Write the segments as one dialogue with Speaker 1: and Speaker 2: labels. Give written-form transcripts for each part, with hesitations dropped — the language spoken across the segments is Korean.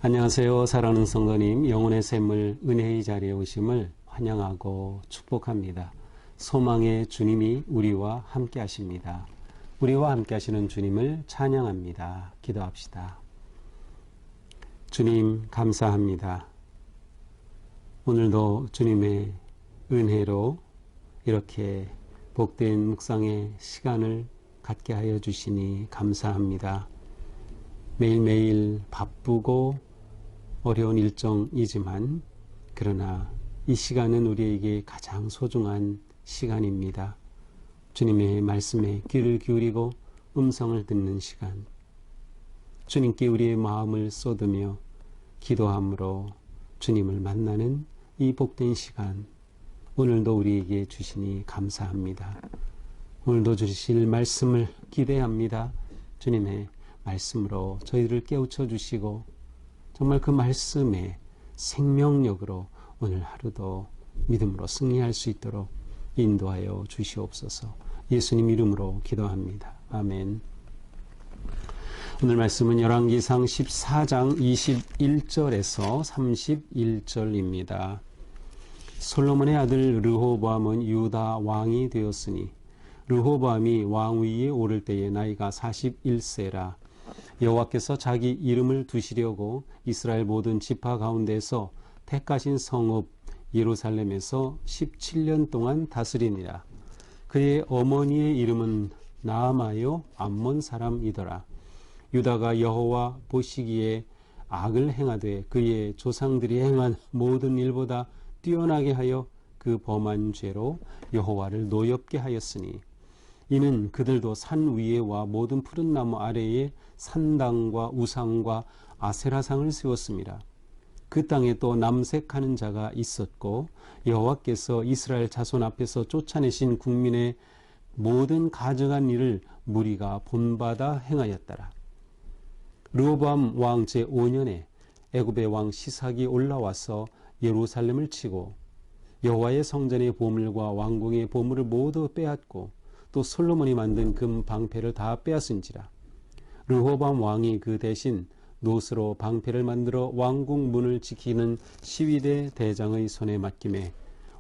Speaker 1: 안녕하세요. 사랑하는 성도님, 영혼의 샘물 은혜의 자리에 오심을 환영하고 축복합니다. 소망의 주님이 우리와 함께 하십니다. 우리와 함께 하시는 주님을 찬양합니다. 기도합시다. 주님 감사합니다. 오늘도 주님의 은혜로 이렇게 복된 묵상의 시간을 갖게 하여 주시니 감사합니다. 매일매일 바쁘고 어려운 일정이지만 그러나 이 시간은 우리에게 가장 소중한 시간입니다. 주님의 말씀에 귀를 기울이고 음성을 듣는 시간, 주님께 우리의 마음을 쏟으며 기도함으로 주님을 만나는 이 복된 시간, 오늘도 우리에게 주시니 감사합니다. 오늘도 주실 말씀을 기대합니다. 주님의 말씀으로 저희들을 깨우쳐 주시고 정말 그 말씀의 생명력으로 오늘 하루도 믿음으로 승리할 수 있도록 인도하여 주시옵소서. 예수님 이름으로 기도합니다. 아멘. 오늘 말씀은 열왕기상 14장 21절에서 31절입니다. 솔로몬의 아들 르호보암은 유다 왕이 되었으니 르호보암이 왕위에 오를 때에 나이가 41세라. 여호와께서 자기 이름을 두시려고 이스라엘 모든 지파 가운데서 택하신 성읍 예루살렘에서 17년 동안 다스리니라. 그의 어머니의 이름은 나아마요 암몬 사람이더라. 유다가 여호와 보시기에 악을 행하되 그의 조상들이 행한 모든 일보다 뛰어나게 하여 그 범한 죄로 여호와를 노엽게 하였으니 이는 그들도 산 위에와 모든 푸른 나무 아래에 산당과 우상과 아세라상을 세웠습니다. 그 땅에 또 남색하는 자가 있었고 여호와께서 이스라엘 자손 앞에서 쫓아내신 국민의 모든 가증한 일을 무리가 본받아 행하였더라. 르호보암 왕 제5년에 애굽의 왕 시삭이 올라와서 예루살렘을 치고 여호와의 성전의 보물과 왕궁의 보물을 모두 빼앗고 또 솔로몬이 만든 금 방패를 다 빼앗은지라. 르호보암 왕이 그 대신 노스로 방패를 만들어 왕궁 문을 지키는 시위대 대장의 손에 맡기매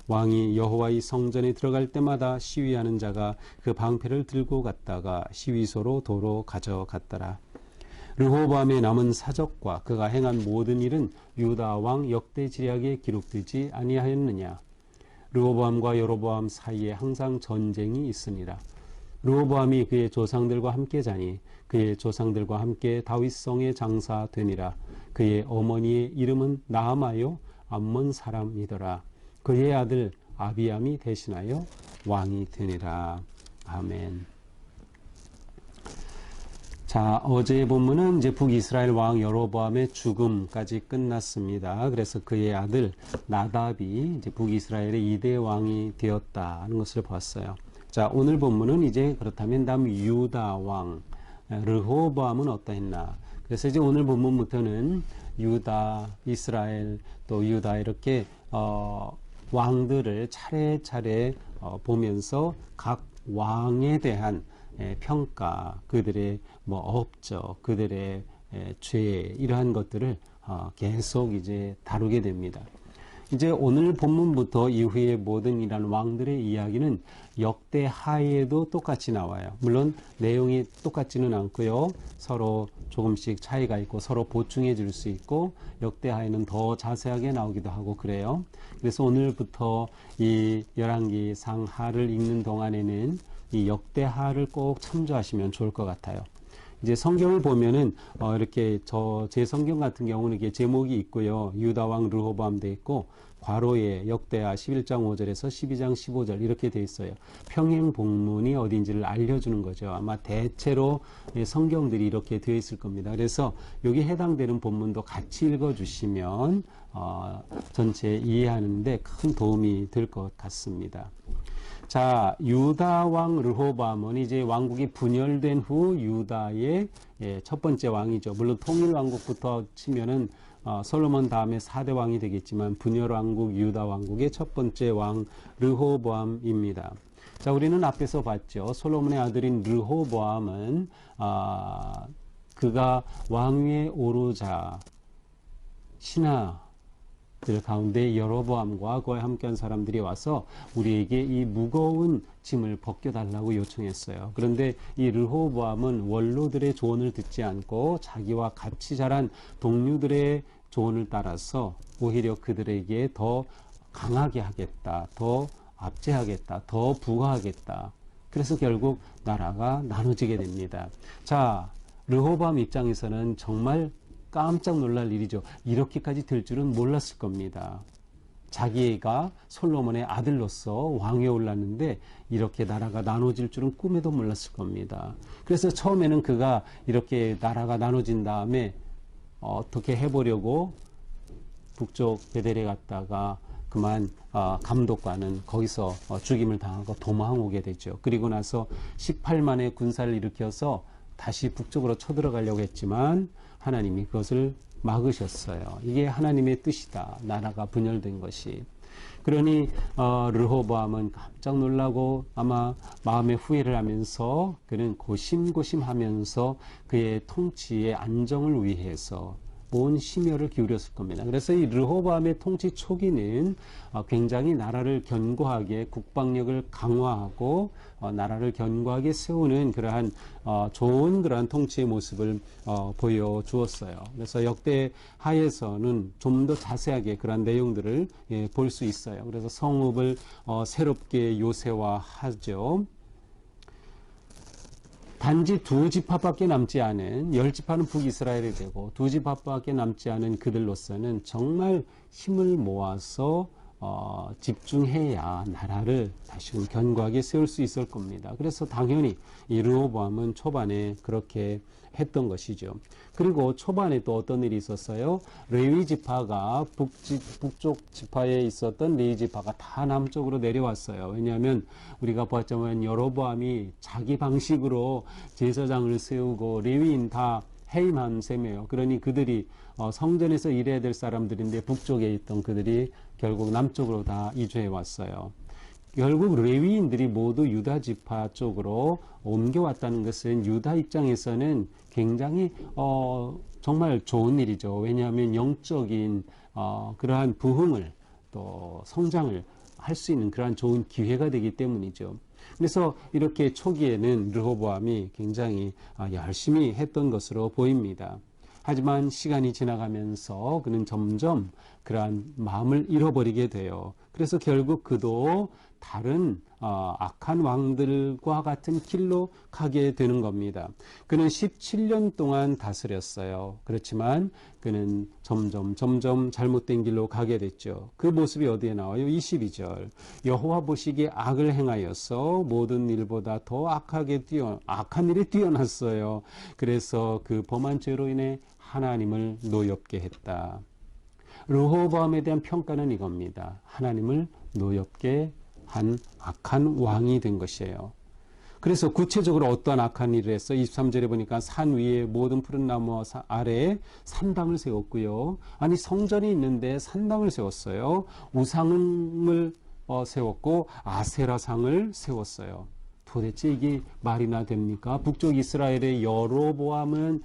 Speaker 1: 왕이 여호와의 성전에 들어갈 때마다 시위하는 자가 그 방패를 들고 갔다가 시위소로 도로 가져갔더라. 르호보암의 남은 사적과 그가 행한 모든 일은 유다 왕 역대지략에 기록되지 아니하였느냐. 르호보암과 여로보암 사이에 항상 전쟁이 있으니라. 르호보암이 그의 조상들과 함께 자니 그의 조상들과 함께 다윗성에 장사되니라. 그의 어머니의 이름은 나아마요 암몬 사람이더라. 그의 아들 아비암이 대신하여 왕이 되니라. 아멘. 자, 어제의 본문은 이제 북이스라엘 왕 여로보암의 죽음까지 끝났습니다. 그래서 그의 아들 나답이 이제 북이스라엘의 2대 왕이 되었다는 것을 봤어요. 자, 오늘 본문은 이제 그렇다면 남유다 왕 르호보암은 어떠했나? 그래서 이제 오늘 본문부터는 유다, 이스라엘, 또 유다 이렇게 왕들을 차례차례 보면서 각 왕에 대한 평가, 그들의 업적, 그들의 죄, 이러한 것들을 계속 이제 다루게 됩니다. 이제 오늘 본문부터 이후의 모든 이런 왕들의 이야기는 역대하에도 똑같이 나와요. 물론 내용이 똑같지는 않고요. 서로 조금씩 차이가 있고 서로 보충해 줄 수 있고 역대하에는 더 자세하게 나오기도 하고 그래요. 그래서 오늘부터 이 열왕기상 하를 읽는 동안에는 이 역대하를 꼭 참조하시면 좋을 것 같아요. 이제 성경을 보면은 이렇게 제 성경 같은 경우는 이게 제목이 있고요. 유다 왕 르호보암 돼 있고 괄호에 역대하 11장 5절에서 12장 15절 이렇게 돼 있어요. 평행 본문이 어딘지를 알려주는 거죠. 아마 대체로 성경들이 이렇게 되어 있을 겁니다. 그래서 여기 해당되는 본문도 같이 읽어주시면 전체 이해하는데 큰 도움이 될 것 같습니다. 자, 유다 왕 르호보암은 이제 왕국이 분열된 후 유다의 첫 번째 왕이죠. 물론 통일왕국부터 치면은 솔로몬 다음에 4대 왕이 되겠지만 분열왕국 유다 왕국의 첫 번째 왕 르호보암입니다. 자, 우리는 앞에서 봤죠. 솔로몬의 아들인 르호보암은 그가 왕위에 오르자 신하들 가운데 여로보암과 그와 함께한 사람들이 와서 우리에게 이 무거운 짐을 벗겨달라고 요청했어요. 그런데 이 르호보암은 원로들의 조언을 듣지 않고 자기와 같이 자란 동료들의 조언을 따라서 오히려 그들에게 더 강하게 하겠다, 더 압제하겠다, 더 부과하겠다. 그래서 결국 나라가 나눠지게 됩니다. 자, 르호보암 입장에서는 정말 깜짝 놀랄 일이죠. 이렇게까지 될 줄은 몰랐을 겁니다. 자기가 솔로몬의 아들로서 왕위에 올랐는데 이렇게 나라가 나눠질 줄은 꿈에도 몰랐을 겁니다. 그래서 처음에는 그가 이렇게 나라가 나눠진 다음에 어떻게 해보려고 북쪽 베델에 갔다가 그만 감독관은 거기서 죽임을 당하고 도망오게 되죠. 그리고 나서 18만의 군사를 일으켜서 다시 북쪽으로 쳐들어가려고 했지만 하나님이 그것을 막으셨어요. 이게 하나님의 뜻이다. 나라가 분열된 것이. 그러니 르호보암은 깜짝 놀라고 아마 마음의 후회를 하면서 그는 고심고심하면서 그의 통치의 안정을 위해서 온 심혈을 기울였을 겁니다. 그래서 이 르호보암의 통치 초기는 굉장히 나라를 견고하게 국방력을 강화하고 나라를 견고하게 세우는 그러한 좋은 그러한 통치의 모습을 보여주었어요. 그래서 역대 하에서는 좀 더 자세하게 그러한 내용들을 볼 수 있어요. 그래서 성읍을 새롭게 요새화하죠. 단지 두 지파밖에 남지 않은 10지파는 북이스라엘이 되고 두 지파밖에 남지 않은 그들로서는 정말 힘을 모아서 집중해야 나라를 다시금 견고하게 세울 수 있을 겁니다. 그래서 당연히 이 르호보암은 초반에 그렇게 했던 것이죠. 그리고 초반에 또 어떤 일이 있었어요? 레위 지파가 북쪽 지파에 있었던 레위 지파가 다 남쪽으로 내려왔어요. 왜냐하면 우리가 봤지만 여로보암이 자기 방식으로 제사장을 세우고 레위인 다 해임한 셈이에요. 그러니 그들이 성전에서 일해야 될 사람들인데 북쪽에 있던 그들이 결국 남쪽으로 다 이주해 왔어요. 결국 레위인들이 모두 유다 지파 쪽으로 옮겨왔다는 것은 유다 입장에서는 굉장히 정말 좋은 일이죠. 왜냐하면 영적인 그러한 부흥을 또 성장을 할 수 있는 그러한 좋은 기회가 되기 때문이죠. 그래서 이렇게 초기에는 르호보암이 굉장히 열심히 했던 것으로 보입니다. 하지만 시간이 지나가면서 그는 점점 그러한 마음을 잃어버리게 돼요. 그래서 결국 그도 다른 악한 왕들과 같은 길로 가게 되는 겁니다. 그는 17년 동안 다스렸어요. 그렇지만 그는 점점 잘못된 길로 가게 됐죠. 그 모습이 어디에 나와요? 22절. 여호와 보시기에 악을 행하여서 모든 일보다 더 악한 일에 뛰어났어요. 그래서 그 범한 죄로 인해 하나님을 노엽게 했다. 르호보암에 대한 평가는 이겁니다. 하나님을 노엽게 한 악한 왕이 된 것이에요. 그래서 구체적으로 어떠한 악한 일을 했어? 23절에 보니까 산 위에 모든 푸른 나무 아래에 산당을 세웠고요. 아니 성전이 있는데 산당을 세웠어요. 우상을 세웠고 아세라상을 세웠어요. 도대체 이게 말이나 됩니까? 북쪽 이스라엘의 여로보암은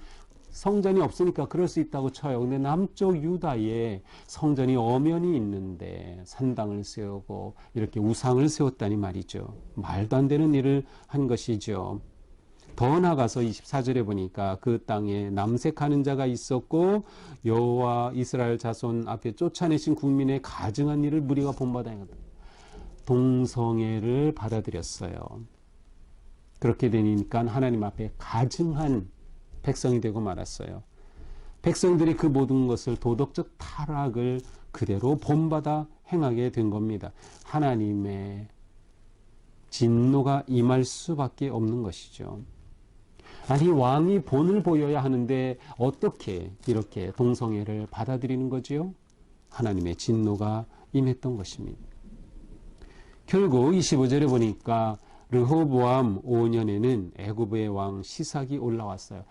Speaker 1: 성전이 없으니까 그럴 수 있다고 쳐요. 근데 남쪽 유다에 성전이 엄연히 있는데 산당을 세우고 이렇게 우상을 세웠다니 말이죠. 말도 안 되는 일을 한 것이죠. 더 나아가서 24절에 보니까 그 땅에 남색하는 자가 있었고 여호와 이스라엘 자손 앞에 쫓아내신 국민의 가증한 일을 무리가 본받아 동성애를 받아들였어요. 그렇게 되니까 하나님 앞에 가증한 백성이 되고 말았어요. 백성들이 그 모든 것을 도덕적 타락을 그대로 본받아 행하게 된 겁니다. 하나님의 진노가 임할 수밖에 없는 것이죠. 아니 왕이 본을 보여야 하는데 어떻게 이렇게 동성애를 받아들이는 거지요? 하나님의 진노가 임했던 것입니다. 결국 25절에 보니까 르호보암 5년에는 애굽의 왕 시삭이 올라왔어요.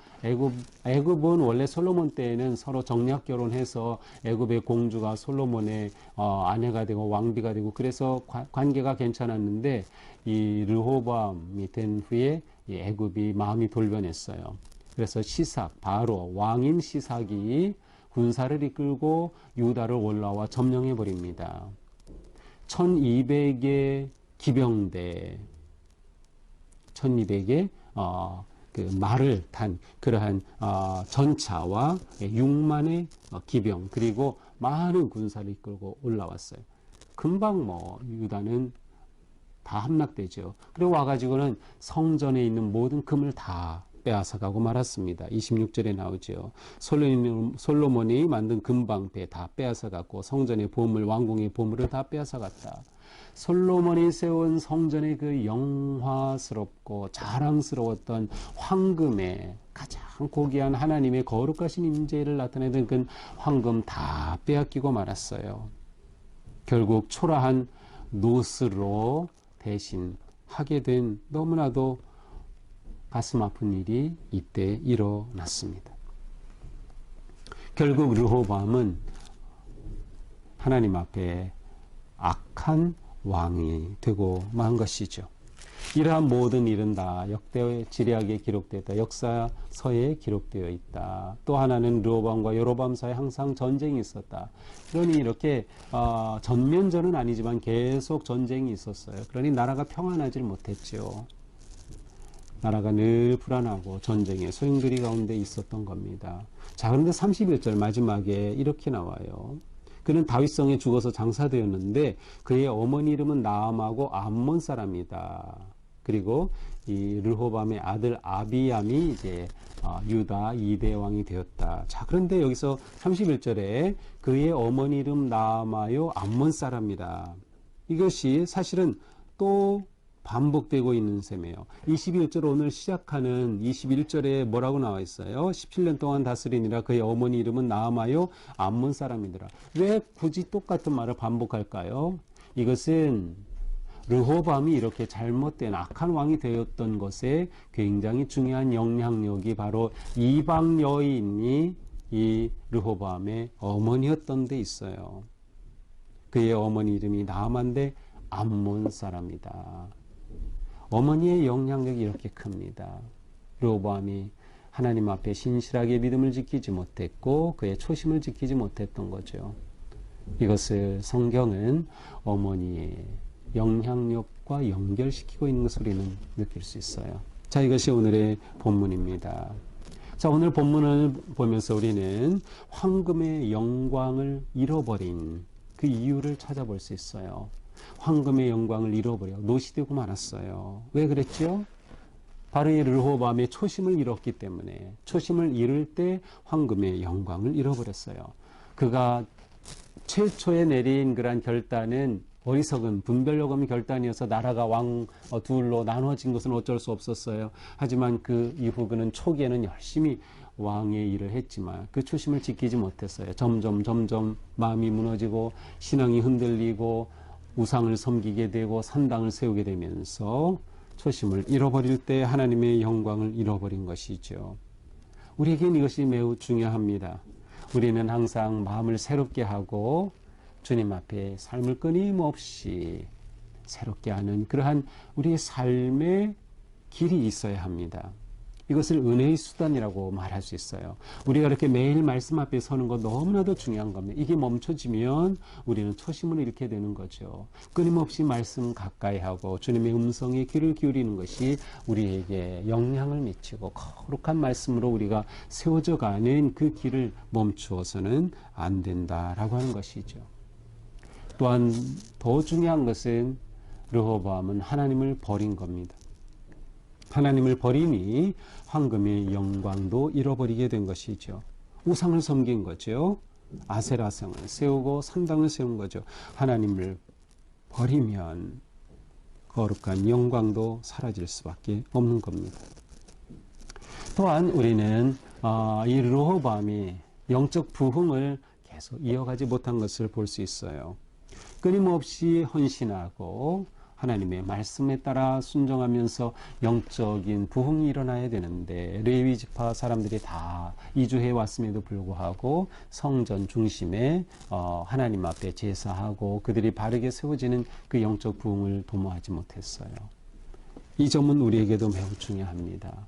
Speaker 1: 애굽은 원래 솔로몬 때에는 서로 정략 결혼해서 애굽의 공주가 솔로몬의 아내가 되고 왕비가 되고 그래서 관계가 괜찮았는데 이 르호보암이 된 후에 이 애굽이 마음이 돌변했어요. 그래서 시삭 바로 왕인 시삭이 군사를 이끌고 유다를 올라와 점령해 버립니다. 1200의 기병대, 1200의 그 말을 탄 그러한 전차와 6만의 기병 그리고 많은 군사를 이끌고 올라왔어요. 금방 유다는 다 함락되죠. 그리고 와가지고는 성전에 있는 모든 금을 다 빼앗아가고 말았습니다. 26절에 나오죠. 솔로몬이 만든 금방패 다 빼앗아갔고 성전의 보물, 왕궁의 보물을 다 빼앗아갔다. 솔로몬이 세운 성전의 그 영화스럽고 자랑스러웠던 황금의 가장 고귀한 하나님의 거룩하신 임재를 나타내던 그 황금 다 빼앗기고 말았어요. 결국 초라한 노스로 대신 하게 된 너무나도 가슴 아픈 일이 이때 일어났습니다. 결국 르호보암은 하나님 앞에 악한 왕이 되고 만 것이죠. 이러한 모든 일은 다 역대 지리학에 기록되었다. 역사서에 기록되어 있다. 또 하나는 르호보암과 여로보암 사이에 항상 전쟁이 있었다. 그러니 이렇게 전면전은 아니지만 계속 전쟁이 있었어요. 그러니 나라가 평안하지 못했죠. 나라가 늘 불안하고 전쟁의 소용돌이 가운데 있었던 겁니다. 자, 그런데 31절 마지막에 이렇게 나와요. 그는 다윗성에 죽어서 장사되었는데 그의 어머니 이름은 나암하고 암몬 사람이다. 그리고 이 르호보암의 아들 아비암이 이제 유다 2대 왕이 되었다. 자, 그런데 여기서 31절에 그의 어머니 이름 나암하요 암몬 사람이다. 이것이 사실은 또 반복되고 있는 셈이에요. 21절 오늘 시작하는 21절에 뭐라고 나와 있어요? 17년 동안 다스리니라 그의 어머니 이름은 나암하요 암몬 사람이더라. 왜 굳이 똑같은 말을 반복할까요? 이것은 르호보암이 이렇게 잘못된 악한 왕이 되었던 것에 굉장히 중요한 영향력이 바로 이방 여인이 이 르호보암의 어머니였던 데 있어요. 그의 어머니 이름이 나암한데 암몬 사람이다. 어머니의 영향력이 이렇게 큽니다. 르호보암이 하나님 앞에 신실하게 믿음을 지키지 못했고 그의 초심을 지키지 못했던 거죠. 이것을 성경은 어머니의 영향력과 연결시키고 있는 것을 우리는 느낄 수 있어요. 자, 이것이 오늘의 본문입니다. 자, 오늘 본문을 보면서 우리는 황금의 영광을 잃어버린 그 이유를 찾아볼 수 있어요. 황금의 영광을 잃어버려 노시되고 말았어요. 왜 그랬죠? 바로 이 르호보암의 초심을 잃었기 때문에 초심을 잃을 때 황금의 영광을 잃어버렸어요. 그가 최초에 내린 그러한 결단은 어리석은 분별력 없는 결단이어서 나라가 왕 둘로 나눠진 것은 어쩔 수 없었어요. 하지만 그 이후 그는 초기에는 열심히 왕의 일을 했지만 그 초심을 지키지 못했어요. 점점 마음이 무너지고 신앙이 흔들리고 우상을 섬기게 되고 산당을 세우게 되면서 초심을 잃어버릴 때 하나님의 영광을 잃어버린 것이죠. 우리에겐 이것이 매우 중요합니다. 우리는 항상 마음을 새롭게 하고 주님 앞에 삶을 끊임없이 새롭게 하는 그러한 우리의 삶의 길이 있어야 합니다. 이것을 은혜의 수단이라고 말할 수 있어요. 우리가 이렇게 매일 말씀 앞에 서는 것 너무나도 중요한 겁니다. 이게 멈춰지면 우리는 초심을 잃게 되는 거죠. 끊임없이 말씀 가까이 하고 주님의 음성에 귀를 기울이는 것이 우리에게 영향을 미치고 거룩한 말씀으로 우리가 세워져 가는 그 길을 멈추어서는 안 된다라고 하는 것이죠. 또한 더 중요한 것은 르호보암은 하나님을 버린 겁니다. 하나님을 버리니 황금의 영광도 잃어버리게 된 것이죠. 우상을 섬긴 거죠. 아세라성을 세우고 산당을 세운 거죠. 하나님을 버리면 거룩한 영광도 사라질 수밖에 없는 겁니다. 또한 우리는 이 르호보암이 영적 부흥을 계속 이어가지 못한 것을 볼 수 있어요. 끊임없이 헌신하고 하나님의 말씀에 따라 순종하면서 영적인 부흥이 일어나야 되는데 레위 지파 사람들이 다 이주해 왔음에도 불구하고 성전 중심에 하나님 앞에 제사하고 그들이 바르게 세워지는 그 영적 부흥을 도모하지 못했어요. 이 점은 우리에게도 매우 중요합니다.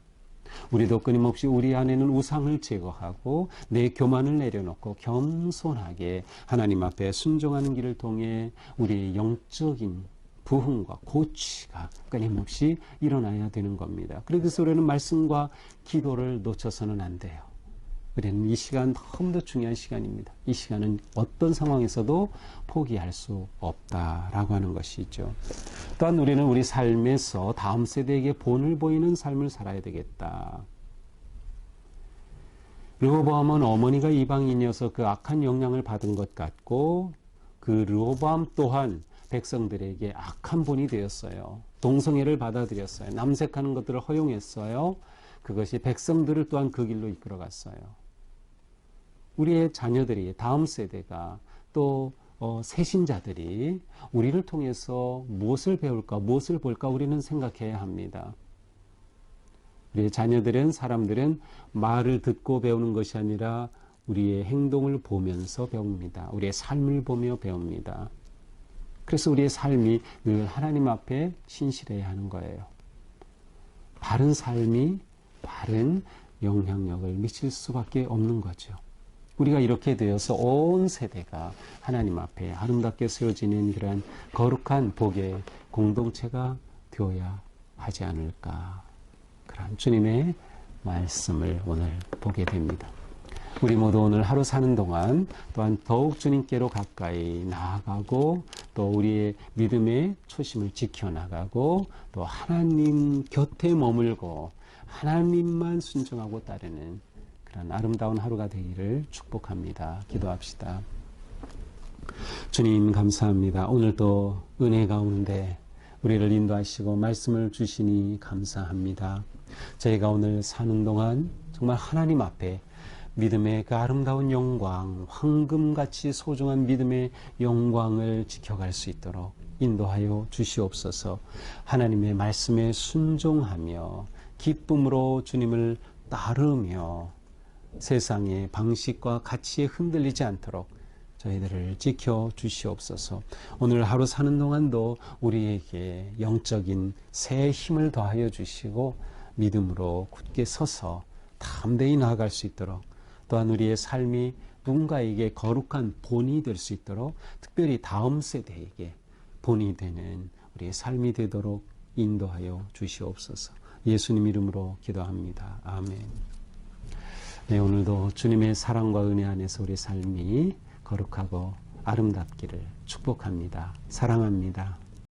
Speaker 1: 우리도 끊임없이 우리 안에는 우상을 제거하고 내 교만을 내려놓고 겸손하게 하나님 앞에 순종하는 길을 통해 우리의 영적인 부흥과 고치가 끊임없이 일어나야 되는 겁니다. 그래서 우리는 말씀과 기도를 놓쳐서는 안 돼요. 우리는 이 시간 너무도 중요한 시간입니다. 이 시간은 어떤 상황에서도 포기할 수 없다라고 하는 것이죠. 또한 우리는 우리 삶에서 다음 세대에게 본을 보이는 삶을 살아야 되겠다. 르호보암은 어머니가 이방인이어서 그 악한 영향을 받은 것 같고 그 르호보암 또한 백성들에게 악한 본이 되었어요. 동성애를 받아들였어요. 남색하는 것들을 허용했어요. 그것이 백성들을 또한 그 길로 이끌어갔어요. 우리의 자녀들이, 다음 세대가 또 세신자들이 우리를 통해서 무엇을 배울까, 무엇을 볼까 우리는 생각해야 합니다. 우리의 자녀들은, 사람들은 말을 듣고 배우는 것이 아니라 우리의 행동을 보면서 배웁니다. 우리의 삶을 보며 배웁니다. 그래서 우리의 삶이 늘 하나님 앞에 신실해야 하는 거예요. 바른 삶이 바른 영향력을 미칠 수밖에 없는 거죠. 우리가 이렇게 되어서 온 세대가 하나님 앞에 아름답게 세워지는 그러한 거룩한 복의 공동체가 되어야 하지 않을까. 그런 주님의 말씀을 오늘 보게 됩니다. 우리 모두 오늘 하루 사는 동안 또한 더욱 주님께로 가까이 나아가고 또 우리의 믿음의 초심을 지켜나가고 또 하나님 곁에 머물고 하나님만 순종하고 따르는 그런 아름다운 하루가 되기를 축복합니다. 기도합시다. 주님 감사합니다. 오늘도 은혜 가운데 우리를 인도하시고 말씀을 주시니 감사합니다. 저희가 오늘 사는 동안 정말 하나님 앞에 믿음의 그 아름다운 영광, 황금같이 소중한 믿음의 영광을 지켜갈 수 있도록 인도하여 주시옵소서. 하나님의 말씀에 순종하며 기쁨으로 주님을 따르며 세상의 방식과 가치에 흔들리지 않도록 저희들을 지켜 주시옵소서. 오늘 하루 사는 동안도 우리에게 영적인 새 힘을 더하여 주시고 믿음으로 굳게 서서 담대히 나아갈 수 있도록 또한 우리의 삶이 누군가에게 거룩한 본이 될 수 있도록 특별히 다음 세대에게 본이 되는 우리의 삶이 되도록 인도하여 주시옵소서. 예수님 이름으로 기도합니다. 아멘. 네, 오늘도 주님의 사랑과 은혜 안에서 우리 삶이 거룩하고 아름답기를 축복합니다. 사랑합니다.